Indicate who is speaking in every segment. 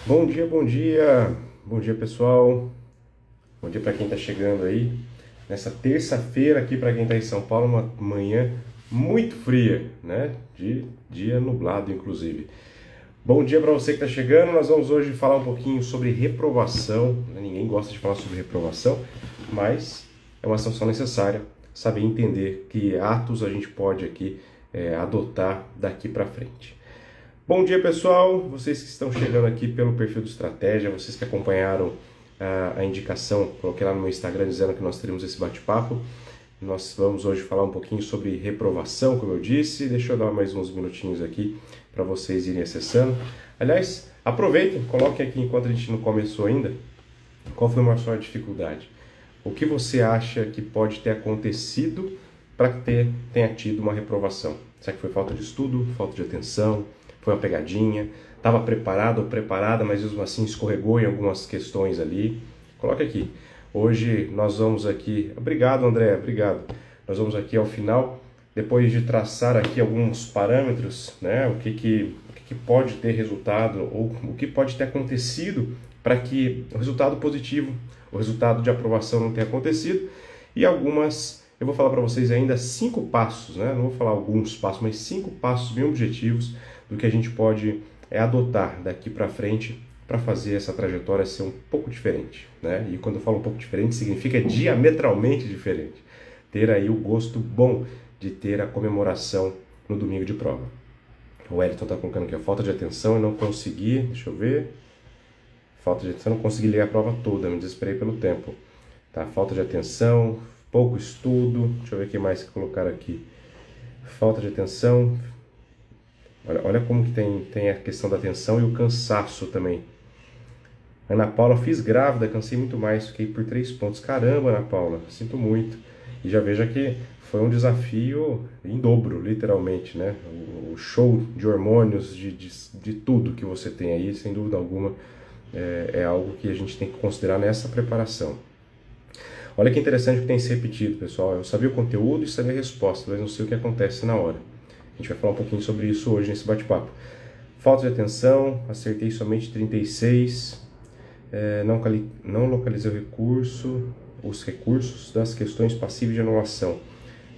Speaker 1: Bom dia, bom dia, bom dia pessoal, bom dia para quem está chegando aí nessa terça-feira aqui para quem está em São Paulo, uma manhã muito fria, né? De dia nublado inclusive. Bom dia para você que está chegando. Nós vamos hoje falar um pouquinho sobre reprovação, né? Ninguém gosta de falar sobre reprovação, mas é uma situação necessária saber entender que atos a gente pode aqui adotar daqui para frente. Bom dia, pessoal. Vocês que estão chegando aqui pelo perfil do Estratégia, vocês que acompanharam a indicação, coloquei lá no meu Instagram dizendo que nós teríamos esse bate-papo. Nós vamos hoje falar um pouquinho sobre reprovação, como eu disse. Deixa eu dar mais uns minutinhos aqui para vocês irem acessando. Aliás, aproveitem, coloquem aqui enquanto a gente não começou ainda, qual foi a maior sua dificuldade? O que você acha que pode ter acontecido para que tenha tido uma reprovação? Será que foi falta de estudo, falta de atenção? Foi uma pegadinha, estava preparado ou preparada, mas mesmo assim escorregou em algumas questões ali. Coloque aqui. Hoje nós vamos aqui. Obrigado, André, obrigado. Nós vamos aqui ao final, depois de traçar aqui alguns parâmetros, né? O que pode ter resultado ou o que pode ter acontecido para que o resultado positivo, o resultado de aprovação não tenha acontecido. E algumas, eu vou falar para vocês ainda 5 passos, né? Não vou falar alguns passos, mas 5 passos bem objetivos do que a gente pode adotar daqui para frente para fazer essa trajetória ser um pouco diferente, né? E quando eu falo um pouco diferente, significa diametralmente diferente. Ter aí o gosto bom de ter a comemoração no domingo de prova. O Wellington está colocando aqui a falta de atenção e não consegui, deixa eu ver, falta de atenção, não consegui ler a prova toda, me desesperei pelo tempo. Tá? Falta de atenção, pouco estudo, deixa eu ver o que mais que colocaram aqui. Falta de atenção, olha como que tem a questão da atenção e o cansaço também. Ana Paula, fiz grávida, cansei muito mais, fiquei por 3 pontos. Caramba, Ana Paula, sinto muito. E já veja que foi um desafio em dobro, literalmente, né? O show de hormônios, de tudo que você tem aí, sem dúvida alguma, é algo que a gente tem que considerar nessa preparação. Olha que interessante que tem se repetido, pessoal. Eu sabia o conteúdo e sabia a resposta, mas não sei o que acontece na hora. A gente vai falar um pouquinho sobre isso hoje nesse bate-papo. Falta de atenção, acertei somente 36, não localizei os recursos das questões passivas de anulação.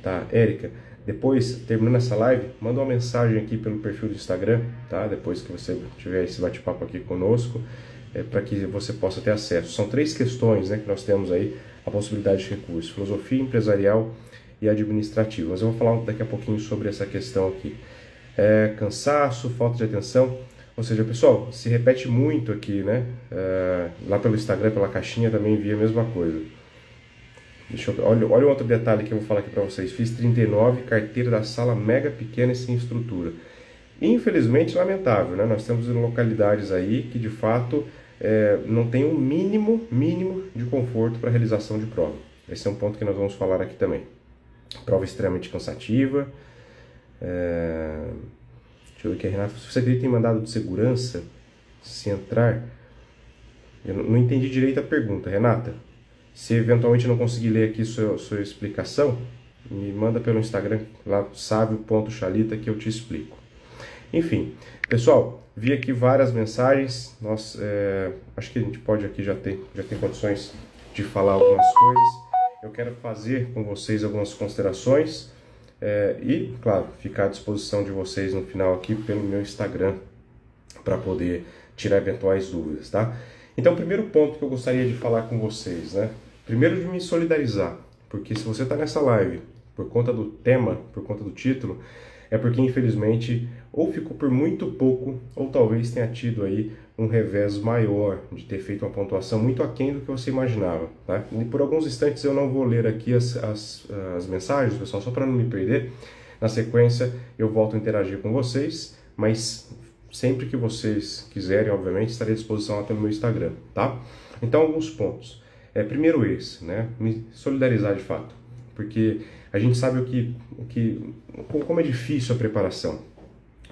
Speaker 1: Tá, Érica, depois, terminando essa live, manda uma mensagem aqui pelo perfil do Instagram, tá? Depois que você tiver esse bate-papo aqui conosco, para que você possa ter acesso. São 3 questões, né, que nós temos aí a possibilidade de recurso: filosofia, empresarial e administrativo. Mas eu vou falar daqui a pouquinho sobre essa questão aqui. Cansaço, falta de atenção, ou seja, pessoal, se repete muito aqui, né? Lá pelo Instagram, pela caixinha, também envia a mesma coisa. Olha um outro detalhe que eu vou falar aqui para vocês. Fiz 39, carteira da sala mega pequena e sem estrutura. Infelizmente, lamentável, né? Nós temos localidades aí que, de fato, não tem um mínimo de conforto para a realização de prova. Esse é um ponto que nós vamos falar aqui também. Prova extremamente cansativa. Deixa eu ver aqui, Renata. Se você acredita em mandado de segurança, se entrar... Eu não entendi direito a pergunta, Renata. Se eventualmente não conseguir ler aqui sua explicação, me manda pelo Instagram, lá savio.chalita, que eu te explico. Enfim, pessoal, vi aqui várias mensagens. Acho que a gente pode aqui já tem condições de falar algumas coisas. Eu quero fazer com vocês algumas considerações e, claro, ficar à disposição de vocês no final aqui pelo meu Instagram para poder tirar eventuais dúvidas, tá? Então, o primeiro ponto que eu gostaria de falar com vocês, né? Primeiro, de me solidarizar, porque se você está nessa live por conta do tema, por conta do título, é porque, infelizmente, ou ficou por muito pouco, ou talvez tenha tido aí um revés maior de ter feito uma pontuação muito aquém do que você imaginava, tá? E por alguns instantes eu não vou ler aqui as mensagens, pessoal, só para não me perder. Na sequência, eu volto a interagir com vocês, mas sempre que vocês quiserem, obviamente, estarei à disposição lá pelo meu Instagram, tá? Então, alguns pontos. Primeiro esse, né? Me solidarizar de fato, porque a gente sabe como é difícil a preparação.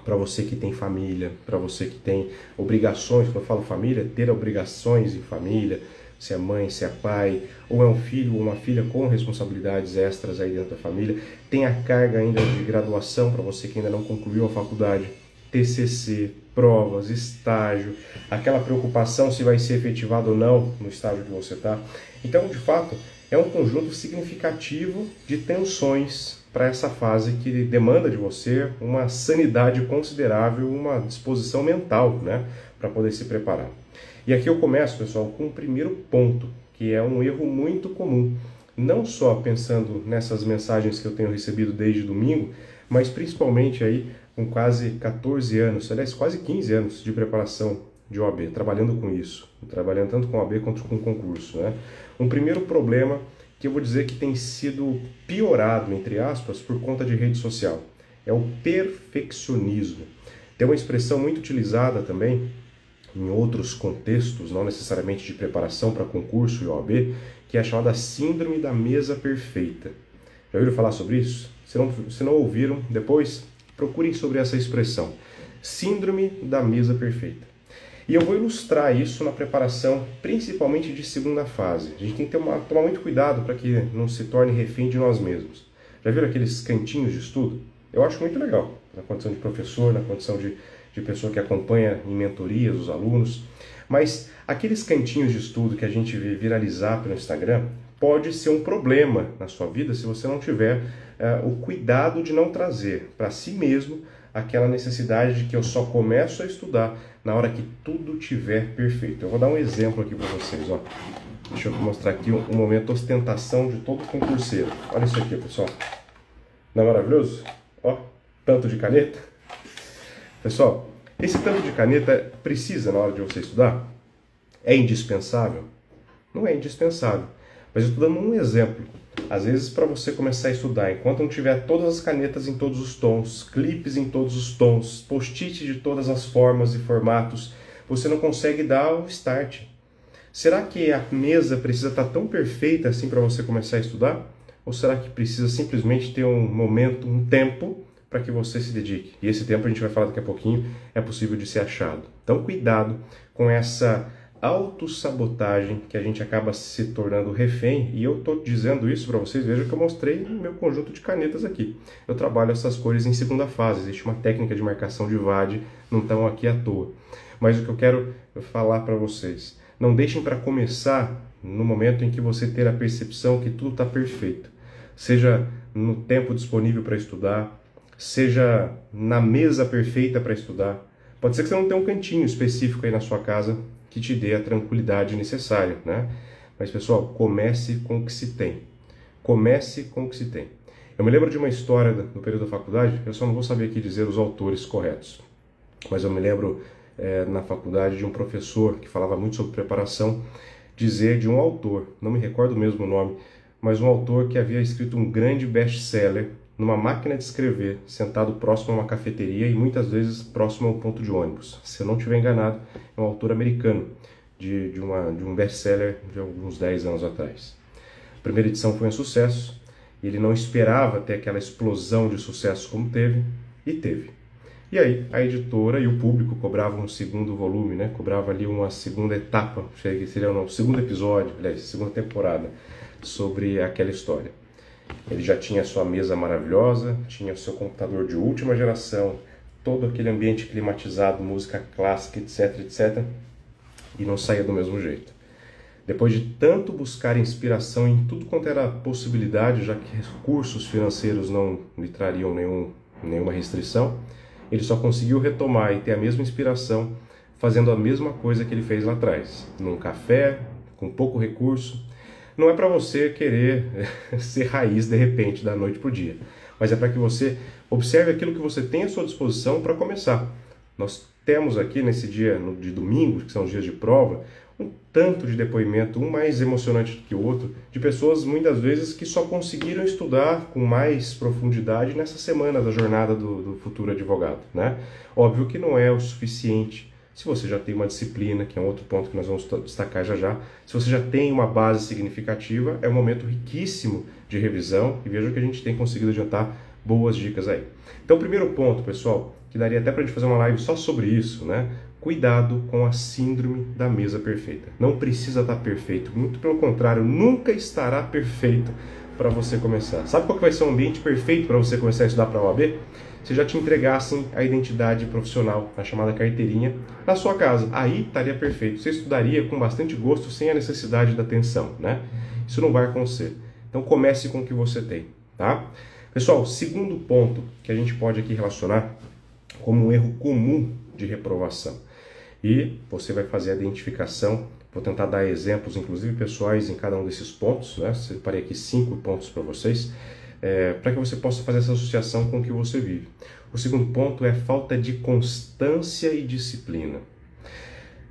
Speaker 1: Para você que tem família, para você que tem obrigações, quando eu falo família, ter obrigações em família, se é mãe, se é pai, ou é um filho ou uma filha com responsabilidades extras aí dentro da família, tem a carga ainda de graduação para você que ainda não concluiu a faculdade, TCC, provas, estágio, aquela preocupação se vai ser efetivado ou não no estágio que você está. Então, de fato, é um conjunto significativo de tensões para essa fase que demanda de você uma sanidade considerável, uma disposição mental, né, para poder se preparar. E aqui eu começo, pessoal, com o primeiro ponto, que é um erro muito comum. Não só pensando nessas mensagens que eu tenho recebido desde domingo, mas principalmente aí com quase 14 anos, aliás, quase 15 anos de preparação de OAB, trabalhando com isso, trabalhando tanto com OAB quanto com concurso, né? Um primeiro problema que eu vou dizer que tem sido piorado, entre aspas, por conta de rede social, é o perfeccionismo. Tem uma expressão muito utilizada também em outros contextos, não necessariamente de preparação para concurso e OAB, que é a chamada síndrome da mesa perfeita. Já ouviram falar sobre isso? Se não ouviram, depois procurem sobre essa expressão. Síndrome da mesa perfeita. E eu vou ilustrar isso na preparação, principalmente de segunda fase. A gente tem que tomar muito cuidado para que não se torne refém de nós mesmos. Já viram aqueles cantinhos de estudo? Eu acho muito legal, na condição de professor, na condição de pessoa que acompanha em mentorias os alunos. Mas aqueles cantinhos de estudo que a gente vê viralizar pelo Instagram pode ser um problema na sua vida se você não tiver o cuidado de não trazer para si mesmo aquela necessidade de que eu só começo a estudar na hora que tudo estiver perfeito. Eu vou dar um exemplo aqui para vocês. Ó. Deixa eu mostrar aqui um momento de ostentação de todo concurseiro. Olha isso aqui, pessoal. Não é maravilhoso? Ó, tanto de caneta. Pessoal, esse tanto de caneta precisa na hora de você estudar? É indispensável? Não é indispensável. Mas eu estou dando um exemplo. Às vezes, para você começar a estudar, enquanto não tiver todas as canetas em todos os tons, clipes em todos os tons, post-it de todas as formas e formatos, você não consegue dar o start. Será que a mesa precisa estar tão perfeita assim para você começar a estudar? Ou será que precisa simplesmente ter um momento, um tempo, para que você se dedique? E esse tempo, a gente vai falar daqui a pouquinho, é possível de ser achado. Então, cuidado com essa autossabotagem que a gente acaba se tornando refém, e eu estou dizendo isso para vocês, vejam que eu mostrei no meu conjunto de canetas aqui. Eu trabalho essas cores em segunda fase, existe uma técnica de marcação de VAD, não estão aqui à toa. Mas o que eu quero falar para vocês, não deixem para começar no momento em que você ter a percepção que tudo está perfeito. Seja no tempo disponível para estudar, seja na mesa perfeita para estudar. Pode ser que você não tenha um cantinho específico aí na sua casa que te dê a tranquilidade necessária, né? Mas, pessoal, comece com o que se tem. Comece com o que se tem. Eu me lembro de uma história do período da faculdade, eu só não vou saber aqui dizer os autores corretos, mas eu me lembro na faculdade de um professor que falava muito sobre preparação, dizer de um autor, não me recordo mesmo o nome, mas um autor que havia escrito um grande best-seller numa máquina de escrever, sentado próximo a uma cafeteria e muitas vezes próximo a um ponto de ônibus. Se eu não estiver enganado, é um autor americano de um best-seller de alguns 10 anos atrás. A primeira edição foi um sucesso, e ele não esperava ter aquela explosão de sucesso como teve, e teve. E aí, a editora e o público cobravam um segundo volume, né? Cobrava ali uma segunda etapa, seria um segundo episódio, aliás, segunda temporada, sobre aquela história. Ele já tinha a sua mesa maravilhosa, tinha o seu computador de última geração, todo aquele ambiente climatizado, música clássica, etc, etc, e não saía do mesmo jeito. Depois de tanto buscar inspiração em tudo quanto era possibilidade, já que recursos financeiros não lhe trariam nenhuma restrição, ele só conseguiu retomar e ter a mesma inspiração fazendo a mesma coisa que ele fez lá atrás, num café, com pouco recurso. Não é para você querer ser raiz de repente, da noite para o dia, mas é para que você observe aquilo que você tem à sua disposição para começar. Nós temos aqui nesse dia de domingo, que são os dias de prova, um tanto de depoimento, um mais emocionante do que o outro, de pessoas muitas vezes que só conseguiram estudar com mais profundidade nessa semana da jornada do futuro advogado, né? Óbvio que não é o suficiente. Se você já tem uma disciplina, que é um outro ponto que nós vamos destacar já já, se você já tem uma base significativa, é um momento riquíssimo de revisão, e veja que a gente tem conseguido adiantar boas dicas aí. Então, o primeiro ponto, pessoal, que daria até para a gente fazer uma live só sobre isso, né? Cuidado com a síndrome da mesa perfeita. Não precisa estar perfeito, muito pelo contrário, nunca estará perfeito para você começar. Sabe qual que vai ser o ambiente perfeito para você começar a estudar para a OAB? se já te entregassem a identidade profissional, a chamada carteirinha, na sua casa. Aí estaria perfeito. Você estudaria com bastante gosto, sem a necessidade da atenção, né? Isso não vai acontecer. Então comece com o que você tem, tá? Pessoal, segundo ponto que a gente pode aqui relacionar como um erro comum de reprovação. E você vai fazer a identificação, vou tentar dar exemplos, inclusive pessoais, em cada um desses pontos, né? Separei aqui 5 pontos para vocês, para que você possa fazer essa associação com o que você vive. O segundo ponto é falta de constância e disciplina.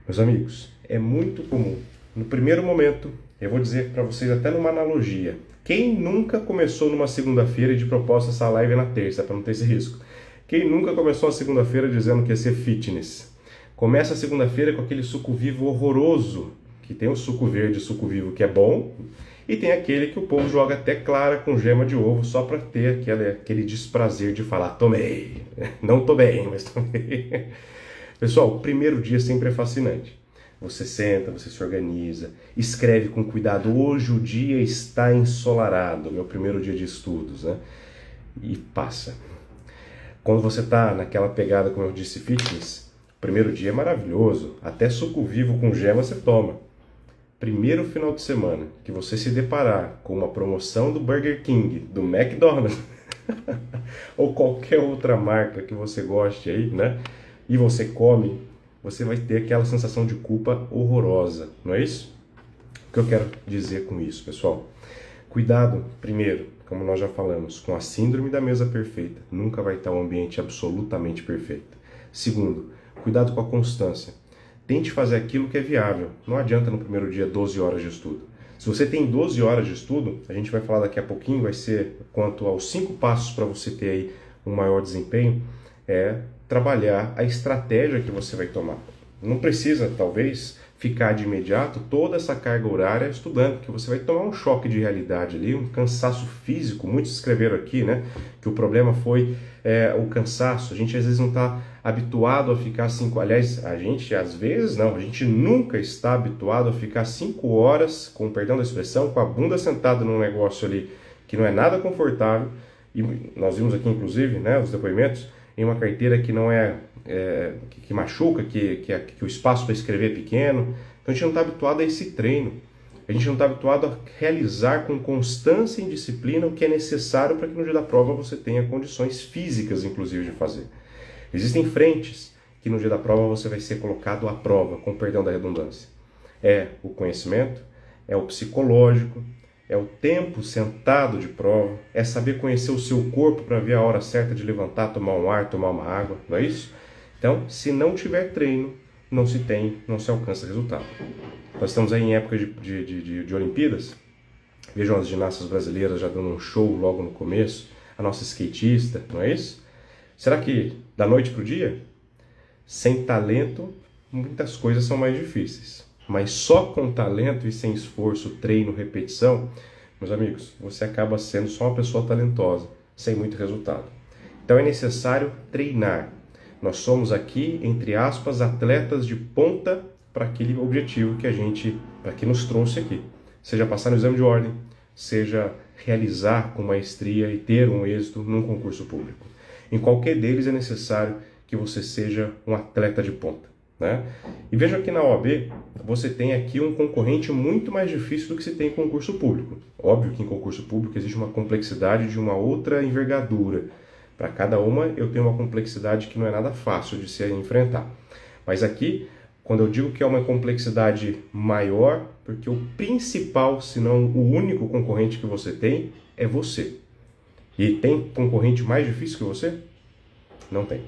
Speaker 1: Meus amigos, é muito comum. No primeiro momento, eu vou dizer para vocês até numa analogia. Quem nunca começou numa segunda-feira e de propósito essa live é na terça, para não ter esse risco? Quem nunca começou a segunda-feira dizendo que ia ser fitness? Começa a segunda-feira com aquele suco vivo horroroso, que tem o suco verde, o suco vivo que é bom, e tem aquele que o povo joga até clara com gema de ovo só para ter aquele desprazer de falar, tomei, não tô bem, mas tomei. Pessoal, o primeiro dia sempre é fascinante. Você senta, você se organiza, escreve com cuidado, hoje o dia está ensolarado, meu primeiro dia de estudos, né? E passa. Quando você está naquela pegada, como eu disse, fitness, o primeiro dia é maravilhoso, até suco vivo com gema você toma. Primeiro final de semana que você se deparar com uma promoção do Burger King, do McDonald's, ou qualquer outra marca que você goste aí, né? E você come, você vai ter aquela sensação de culpa horrorosa, não é isso? O que eu quero dizer com isso, pessoal? Cuidado, primeiro, como nós já falamos, com a síndrome da mesa perfeita. Nunca vai estar um ambiente absolutamente perfeito. Segundo, cuidado com a constância. Tente fazer aquilo que é viável. Não adianta no primeiro dia 12 horas de estudo. Se você tem 12 horas de estudo, a gente vai falar daqui a pouquinho, vai ser quanto aos 5 passos para você ter aí um maior desempenho, é trabalhar a estratégia que você vai tomar. Não precisa, talvez, ficar de imediato toda essa carga horária estudando, porque você vai tomar um choque de realidade ali, um cansaço físico. Muitos escreveram aqui, né, que o problema foi o cansaço. A gente às vezes não está habituado a ficar 5... Aliás, a gente às vezes não, a gente nunca está habituado a ficar 5 horas, com perdão da expressão, com a bunda sentada num negócio ali que não é nada confortável. E nós vimos aqui, inclusive, né, os depoimentos, em uma carteira que não que machuca, que o espaço para escrever é pequeno. Então a gente não está habituado a esse treino. A gente não está habituado a realizar com constância e disciplina o que é necessário para que no dia da prova você tenha condições físicas, inclusive, de fazer. Existem frentes que no dia da prova você vai ser colocado à prova, com perdão da redundância. É o conhecimento, é o psicológico, é o tempo sentado de prova, é saber conhecer o seu corpo para ver a hora certa de levantar, tomar um ar, tomar uma água, não é isso? Então, se não tiver treino, não se alcança resultado. Nós estamos aí em época de Olimpíadas, vejam as ginastas brasileiras já dando um show logo no começo, a nossa skatista, não é isso? Será que da noite para o dia? Sem talento, muitas coisas são mais difíceis. Mas só com talento e sem esforço, treino, repetição, meus amigos, você acaba sendo só uma pessoa talentosa, sem muito resultado. Então é necessário treinar. Nós somos aqui, entre aspas, atletas de ponta para aquele objetivo para que nos trouxe aqui. Seja passar no exame de ordem, seja realizar com maestria e ter um êxito num concurso público. Em qualquer deles é necessário que você seja um atleta de ponta, né? E veja que na OAB você tem aqui um concorrente muito mais difícil do que se tem em concurso público. Óbvio que em concurso público existe uma complexidade de uma outra envergadura. Para cada uma eu tenho uma complexidade que não é nada fácil de se enfrentar. Mas aqui, quando eu digo que é uma complexidade maior, porque o principal, se não o único concorrente que você tem, é você. E tem concorrente mais difícil que você? Não tem.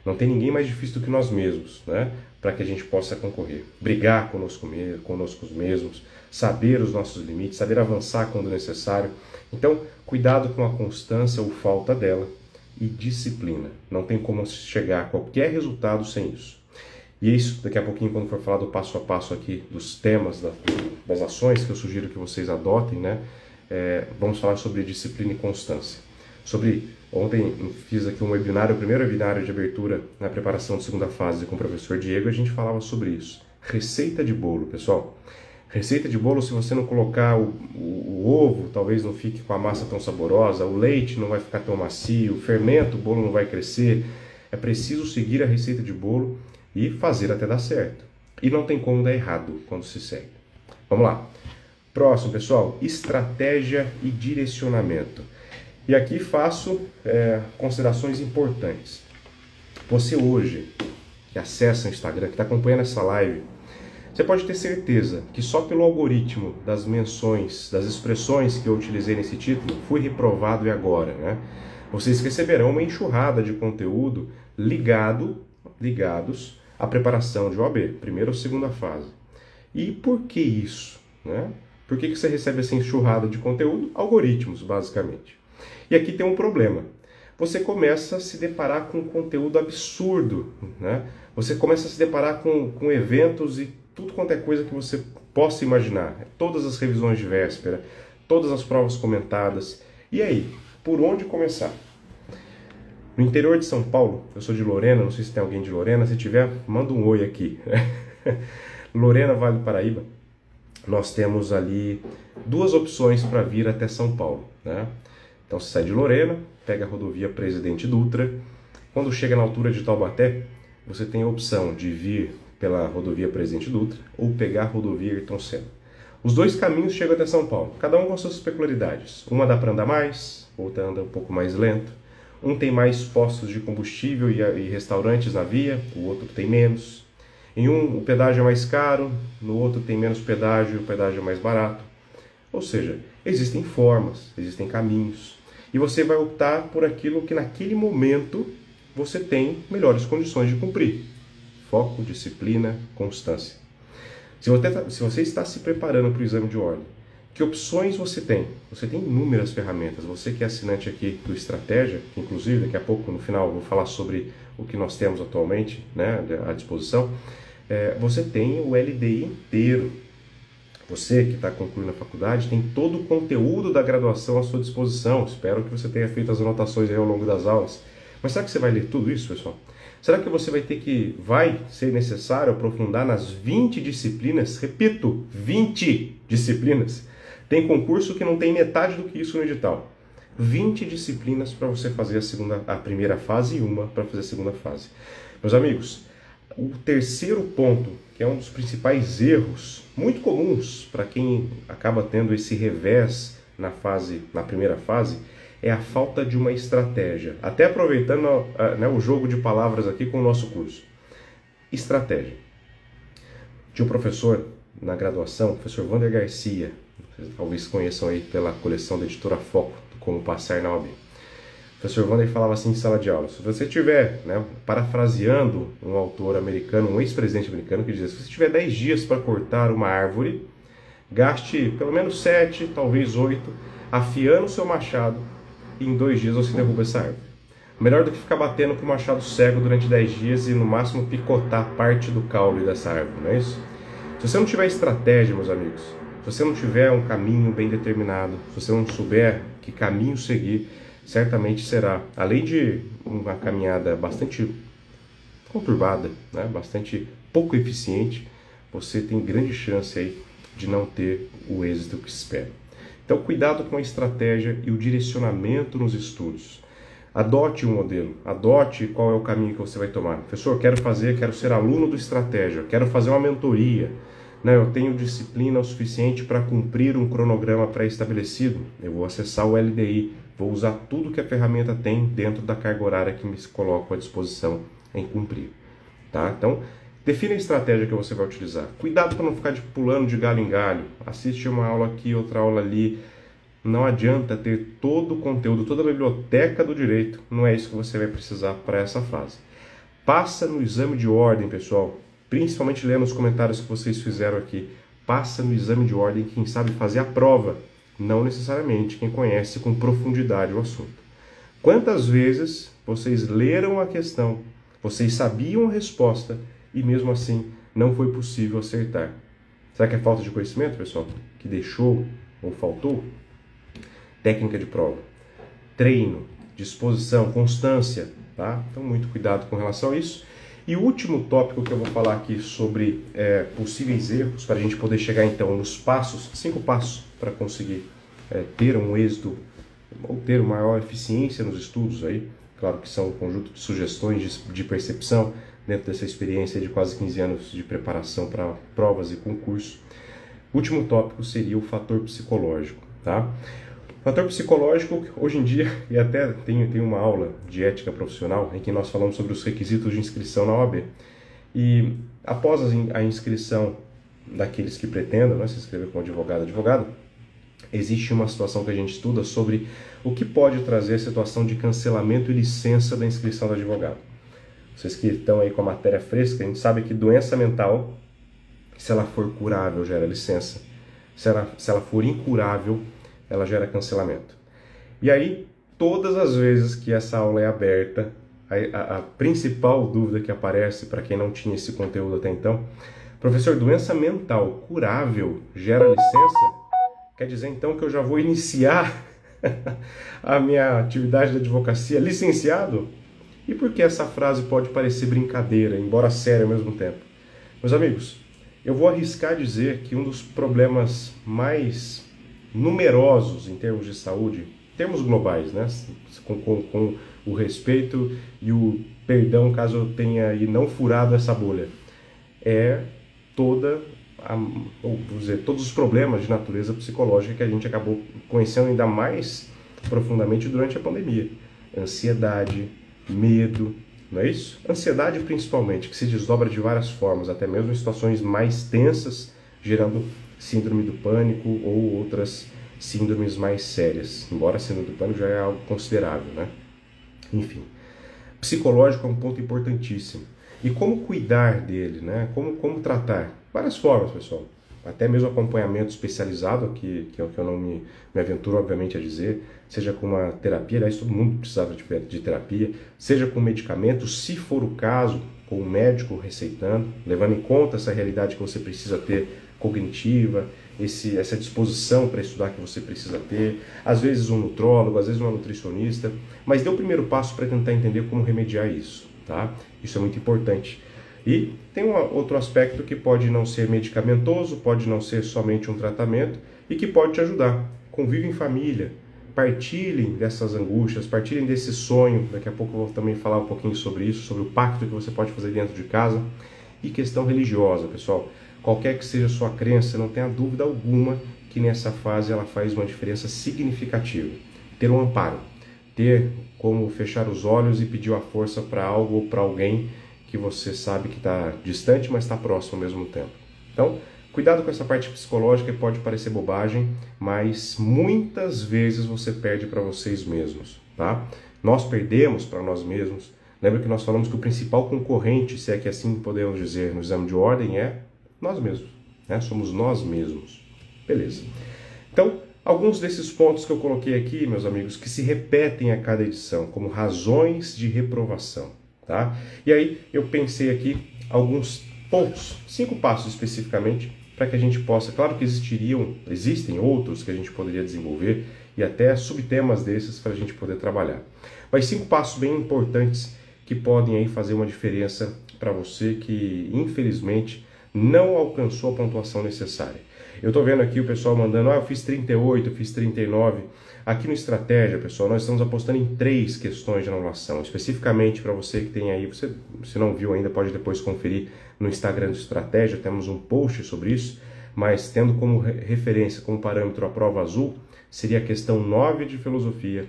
Speaker 1: Não tem ninguém mais difícil do que nós mesmos, né? Para que a gente possa concorrer. Brigar conosco mesmos, saber os nossos limites, saber avançar quando necessário. Então, cuidado com a constância ou falta dela e disciplina. Não tem como chegar a qualquer resultado sem isso. E isso, daqui a pouquinho, quando for falar do passo a passo aqui, dos temas, das ações que eu sugiro que vocês adotem, né? Vamos falar sobre disciplina e constância. Ontem fiz aqui um webinário, o primeiro webinário de abertura na preparação de segunda fase com o professor Diego, e a gente falava sobre isso. Receita de bolo, pessoal. Receita de bolo, se você não colocar o ovo, talvez não fique com a massa tão saborosa, o leite não vai ficar tão macio, o fermento, o bolo não vai crescer. É preciso seguir a receita de bolo e fazer até dar certo. E não tem como dar errado quando se segue. Vamos lá. Próximo, pessoal, estratégia e direcionamento. E aqui faço considerações importantes. Você hoje, que acessa o Instagram, que está acompanhando essa live, você pode ter certeza que só pelo algoritmo das menções, das expressões que eu utilizei nesse título, fui reprovado e agora, né? Vocês receberão uma enxurrada de conteúdo ligados à preparação de OAB, primeira ou segunda fase. E por que isso, né? Por que você recebe essa enxurrada de conteúdo? Algoritmos, basicamente. E aqui tem um problema. Você começa a se deparar com conteúdo absurdo, né? Você começa a se deparar com eventos e tudo quanto é coisa que você possa imaginar. Todas as revisões de véspera, todas as provas comentadas. E aí, por onde começar? No interior de São Paulo, eu sou de Lorena, não sei se tem alguém de Lorena, se tiver, manda um oi aqui. Lorena, Vale do Paraíba, nós temos ali duas opções para vir até São Paulo, né? Então você sai de Lorena, pega a rodovia Presidente Dutra. Quando chega na altura de Taubaté, você tem a opção de vir pela rodovia Presidente Dutra ou pegar a rodovia Ayrton Senna. Os dois caminhos chegam até São Paulo, cada um com suas peculiaridades. Uma dá para andar mais, outra anda um pouco mais lento. Um tem mais postos de combustível e restaurantes na via, o outro tem menos. Em um, o pedágio é mais caro, no outro tem menos pedágio e o pedágio é mais barato. Ou seja, existem formas, existem caminhos. E você vai optar por aquilo que naquele momento você tem melhores condições de cumprir. Foco, disciplina, constância. Se você está se preparando para o exame de ordem, que opções você tem? Você tem inúmeras ferramentas. Você que é assinante aqui do Estratégia, inclusive daqui a pouco no final eu vou falar sobre o que nós temos atualmente, né, à disposição. Você tem o LDI inteiro. Você que está concluindo a faculdade tem todo o conteúdo da graduação à sua disposição. Espero que você tenha feito as anotações aí ao longo das aulas. Mas será que você vai ler tudo isso, pessoal? Será que você vai ser necessário aprofundar nas 20 disciplinas? Repito, 20 disciplinas. Tem concurso que não tem metade do que isso no edital. 20 disciplinas para você fazer a primeira fase e uma para fazer a segunda fase. Meus amigos, o terceiro ponto, que é um dos principais erros, muito comuns para quem acaba tendo esse revés na primeira fase, é a falta de uma estratégia. Até aproveitando o jogo de palavras aqui com o nosso curso. Estratégia. Tinha um professor na graduação, o professor Wander Garcia, vocês talvez conheçam aí pela coleção da editora Foco, Como Passar na OAB. O professor Wander falava assim em sala de aula: se você tiver, parafraseando um autor americano, um ex-presidente americano, que dizia: se você tiver 10 dias para cortar uma árvore, gaste pelo menos 7, talvez 8, afiando o seu machado, e em 2 dias você derruba essa árvore. Melhor do que ficar batendo com o machado cego durante 10 dias e no máximo picotar parte do caule dessa árvore, não é isso? Se você não tiver estratégia, meus amigos, se você não tiver um caminho bem determinado, se você não souber que caminho seguir, certamente será, além de uma caminhada bastante conturbada, bastante pouco eficiente, você tem grande chance aí de não ter o êxito que se espera. Então, cuidado com a estratégia e o direcionamento nos estudos. Adote um modelo, adote qual é o caminho que você vai tomar. Professor, quero ser aluno do Estratégia, quero fazer uma mentoria. Eu tenho disciplina o suficiente para cumprir um cronograma pré-estabelecido. Eu vou acessar o LDI, vou usar tudo que a ferramenta tem dentro da carga horária que me coloco à disposição em cumprir. Tá? Então, defina a estratégia que você vai utilizar. Cuidado para não ficar pulando de galho em galho. Assiste uma aula aqui, outra aula ali. Não adianta ter todo o conteúdo, toda a biblioteca do direito. Não é isso que você vai precisar para essa fase. Passa no exame de ordem, pessoal. Principalmente lendo os comentários que vocês fizeram aqui. Passa no exame de ordem quem sabe fazer a prova. Não necessariamente quem conhece com profundidade o assunto. Quantas vezes vocês leram a questão, vocês sabiam a resposta e mesmo assim não foi possível acertar? Será que é falta de conhecimento, pessoal? Que deixou ou faltou? Técnica de prova, treino, disposição, constância, tá? Então muito cuidado com relação a isso. E o último tópico que eu vou falar aqui sobre possíveis erros, para a gente poder chegar então nos passos, 5 passos para conseguir ter um êxito ou ter uma maior eficiência nos estudos aí. Claro que são um conjunto de sugestões de percepção dentro dessa experiência de quase 15 anos de preparação para provas e concursos. O último tópico seria o fator psicológico, tá? O fator psicológico, hoje em dia, e até tem uma aula de ética profissional em que nós falamos sobre os requisitos de inscrição na OAB. E após a inscrição daqueles que pretendam, né, se inscrever como advogado, existe uma situação que a gente estuda sobre o que pode trazer a situação de cancelamento e licença da inscrição do advogado. Vocês que estão aí com a matéria fresca, a gente sabe que doença mental, se ela for curável, gera licença. Se ela for incurável, ela gera cancelamento. E aí, todas as vezes que essa aula é aberta, a principal dúvida que aparece para quem não tinha esse conteúdo até então, professor, doença mental curável gera licença? Quer dizer então que eu já vou iniciar a minha atividade de advocacia licenciado? E por que essa frase pode parecer brincadeira, embora séria ao mesmo tempo? Meus amigos, eu vou arriscar dizer que um dos problemas mais numerosos em termos de saúde, em termos globais, né? Com o respeito e o perdão caso eu tenha aí não furado essa bolha, é todos os problemas de natureza psicológica que a gente acabou conhecendo ainda mais profundamente durante a pandemia. Ansiedade, medo, não é isso? Ansiedade principalmente, que se desdobra de várias formas, até mesmo em situações mais tensas, gerando síndrome do pânico ou outras síndromes mais sérias, embora a síndrome do pânico já é algo considerável, né? Enfim, psicológico é um ponto importantíssimo. E como cuidar dele, né? Como tratar? Várias formas, pessoal. Até mesmo acompanhamento especializado, que é o que eu não me aventuro, obviamente, a dizer, seja com uma terapia, aliás, todo mundo precisava de terapia, seja com medicamento, se for o caso, com um médico receitando, levando em conta essa realidade que você precisa ter cognitiva, essa disposição para estudar que você precisa ter, às vezes um nutrólogo, às vezes uma nutricionista, mas dê o primeiro passo para tentar entender como remediar isso, tá? Isso é muito importante. E tem outro aspecto que pode não ser medicamentoso, pode não ser somente um tratamento e que pode te ajudar. Convive em família, partilhem dessas angústias, partilhem desse sonho. Daqui a pouco eu vou também falar um pouquinho sobre isso, sobre o pacto que você pode fazer dentro de casa. E questão religiosa, pessoal. Qualquer que seja a sua crença, não tenha dúvida alguma que nessa fase ela faz uma diferença significativa. Ter um amparo, ter como fechar os olhos e pedir a força para algo ou para alguém que você sabe que está distante, mas está próximo ao mesmo tempo. Então, cuidado com essa parte psicológica, que pode parecer bobagem, mas muitas vezes você perde para vocês mesmos, tá? Nós perdemos para nós mesmos. Lembra que nós falamos que o principal concorrente, se é que assim podemos dizer, no exame de ordem é nós mesmos, né? Somos nós mesmos. Beleza. Então, alguns desses pontos que eu coloquei aqui, meus amigos, que se repetem a cada edição, como razões de reprovação. Tá? E aí eu pensei aqui alguns pontos, 5 passos especificamente, para que a gente possa, claro que existem outros que a gente poderia desenvolver e até subtemas desses para a gente poder trabalhar. Mas 5 passos bem importantes que podem aí fazer uma diferença para você que infelizmente não alcançou a pontuação necessária. Eu estou vendo aqui o pessoal mandando, eu fiz 38, eu fiz 39. Aqui no Estratégia, pessoal, nós estamos apostando em 3 questões de anulação. Especificamente para você que tem aí, se não viu ainda, pode depois conferir no Instagram do Estratégia, temos um post sobre isso, mas tendo como referência, como parâmetro a prova azul, seria a questão 9 de filosofia,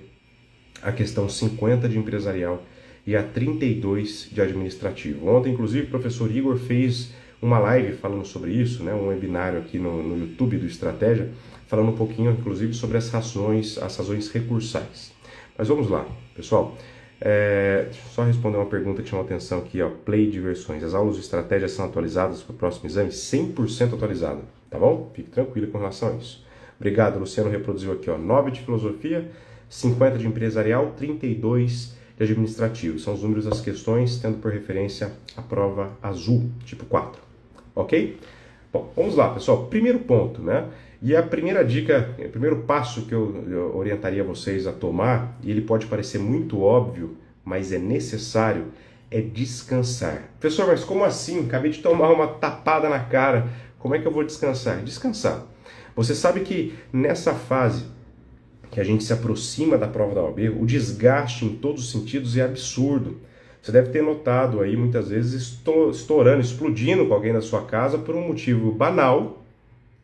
Speaker 1: a questão 50 de empresarial e a 32 de administrativo. Ontem, inclusive, o professor Igor fez uma live falando sobre isso, né, um webinário aqui no YouTube do Estratégia, falando um pouquinho, inclusive, sobre as razões recursais. Mas vamos lá, pessoal. Deixa eu só responder uma pergunta que chamou atenção aqui, ó, Play de versões. As aulas de Estratégia são atualizadas para o próximo exame? 100% atualizada, tá bom? Fique tranquilo com relação a isso. Obrigado, Luciano reproduziu aqui, ó, 9 de filosofia, 50 de empresarial, 32 de administrativo. São os números das questões, tendo por referência a prova azul, tipo 4. Ok? Bom, vamos lá, pessoal. Primeiro ponto, né? E a primeira dica, o primeiro passo que eu orientaria vocês a tomar, e ele pode parecer muito óbvio, mas é necessário, é descansar. Professor, mas como assim? Acabei de tomar uma tapada na cara. Como é que eu vou descansar? Descansar. Você sabe que nessa fase que a gente se aproxima da prova da OAB, o desgaste em todos os sentidos é absurdo. Você deve ter notado aí muitas vezes estourando, explodindo com alguém na sua casa por um motivo banal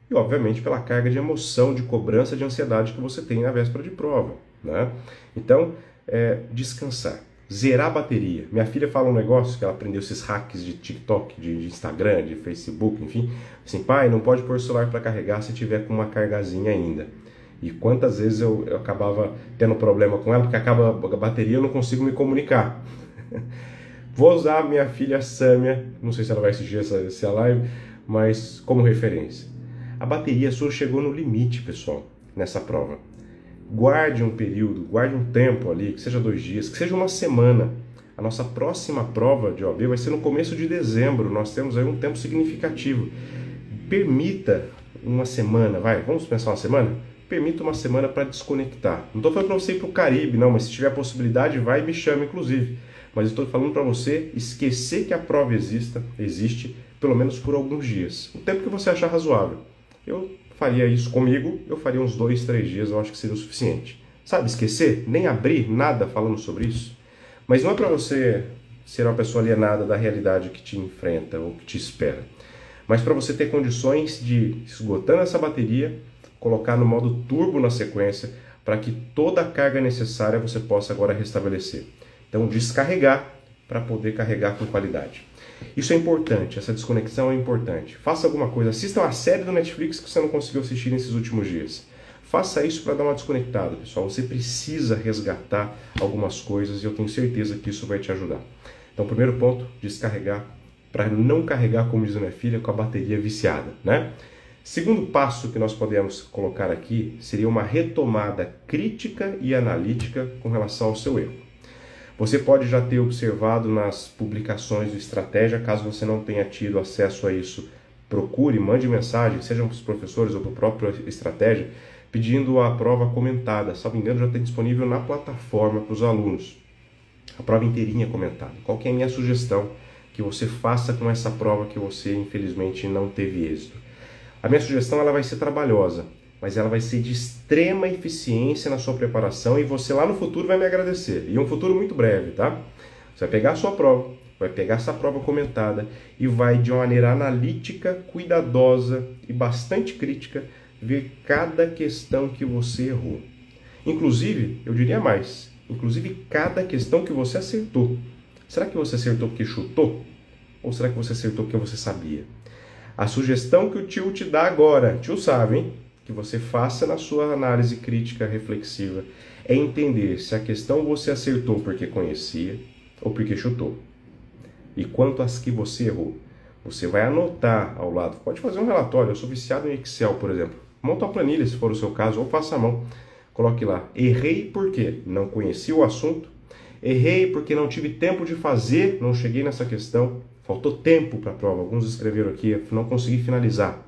Speaker 1: e, obviamente, pela carga de emoção, de cobrança, de ansiedade que você tem na véspera de prova, né? Então, descansar. Zerar a bateria. Minha filha fala um negócio que ela aprendeu esses hacks de TikTok, de Instagram, de Facebook, enfim. Assim, pai, não pode pôr o celular para carregar se tiver com uma cargazinha ainda. E quantas vezes eu acabava tendo problema com ela, porque acaba a bateria e eu não consigo me comunicar. Vou usar a minha filha Sâmia, não sei se ela vai assistir essa live, mas como referência. A bateria sua chegou no limite, pessoal, nessa prova. Guarde um período, guarde um tempo ali, que seja 2 dias, que seja uma semana. A nossa próxima prova de OAB vai ser no começo de dezembro, nós temos aí um tempo significativo. Permita uma semana, vamos pensar uma semana? Permita uma semana para desconectar. Não estou falando para você ir para o Caribe, não, mas se tiver possibilidade, vai e me chama, inclusive. Mas estou falando para você esquecer que a prova existe, pelo menos por alguns dias. O tempo que você achar razoável. Eu faria isso comigo, eu faria uns 2, 3 dias, eu acho que seria o suficiente. Sabe, esquecer? Nem abrir nada falando sobre isso. Mas não é para você ser uma pessoa alienada da realidade que te enfrenta ou que te espera. Mas para você ter condições de, esgotando essa bateria, colocar no modo turbo na sequência, para que toda a carga necessária você possa agora restabelecer. Então, descarregar para poder carregar com qualidade. Isso é importante, essa desconexão é importante. Faça alguma coisa, assista uma série do Netflix que você não conseguiu assistir nesses últimos dias. Faça isso para dar uma desconectada, pessoal. Você precisa resgatar algumas coisas e eu tenho certeza que isso vai te ajudar. Então, primeiro ponto, descarregar, para não carregar, como diz a minha filha, com a bateria viciada, né? Segundo passo que nós podemos colocar aqui seria uma retomada crítica e analítica com relação ao seu erro. Você pode já ter observado nas publicações do Estratégia, caso você não tenha tido acesso a isso, procure, mande mensagem, sejam para os professores ou para o próprio Estratégia, pedindo a prova comentada. Se não me engano, já tem disponível na plataforma para os alunos. A prova inteirinha comentada. Qual que é a minha sugestão que você faça com essa prova que você, infelizmente, não teve êxito? A minha sugestão ela vai ser trabalhosa, mas ela vai ser de extrema eficiência na sua preparação e você lá no futuro vai me agradecer. E um futuro muito breve, tá? Você vai pegar a sua prova, vai pegar essa prova comentada e vai de uma maneira analítica, cuidadosa e bastante crítica ver cada questão que você errou. Inclusive, eu diria mais, inclusive cada questão que você acertou. Será que você acertou porque chutou? Ou será que você acertou porque você sabia? A sugestão que o tio te dá agora, tio sabe, hein? Que você faça na sua análise crítica reflexiva, é entender se a questão você acertou porque conhecia ou porque chutou. E quanto às que você errou, você vai anotar ao lado. Pode fazer um relatório, eu sou viciado em Excel, por exemplo. Monta uma planilha, se for o seu caso, ou faça à mão. Coloque lá, errei porque não conheci o assunto, errei porque não tive tempo de fazer, não cheguei nessa questão, faltou tempo para a prova, alguns escreveram aqui, não consegui finalizar.